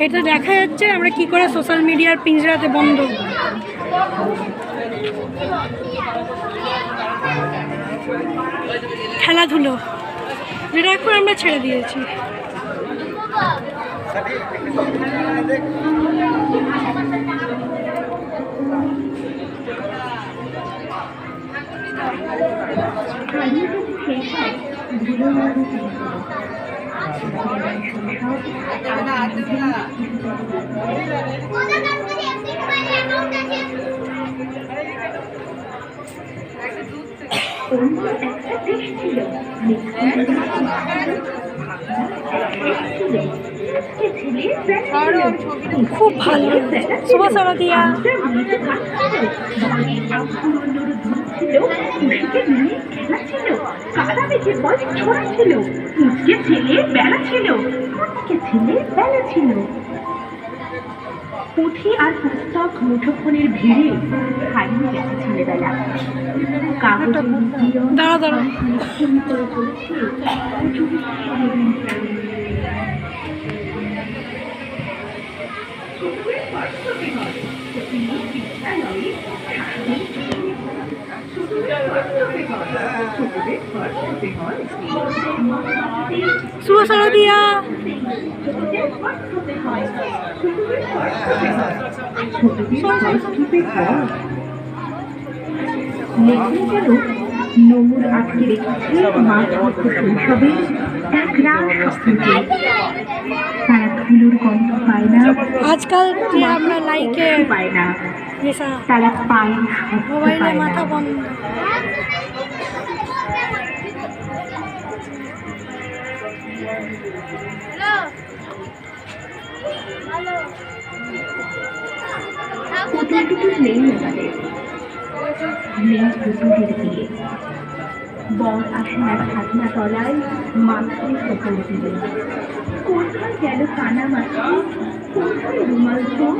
এটা দেখা যাচ্ছে আমরা কি করে সোশ্যাল মিডিয়ার পিঞ্জরাতে বন্ধ। খেলাধুলো যেটা এখন আমরা ছেড়ে দিয়েছি। খুব ভালো শুভ সরদিয়া। পুঁথি আর পুস্তক মুঠোফোনের ভিড়ে হারিয়ে গেছে ছেলেবেলা। দাঁড়া দাঁড়া শুভ সরদিয়া। নমুর আটকে রেখেছে মাঠ শৈশবে এক রাত স্বপ্নকে। তারা ধুলোর গন্ধ পায় না, আজকাল যে আমরা লাইকে পায় না, তারা পায় মোবাইলে মাথা বন্ধ। নেই আমাদের, নেই পুতুলের বিয়ে। বর আসে না ছাদনা তলায় মাথায় ওপর দিয়ে। কোথায় গেল কানা মাছি, কোথায় রুমাল চোখ,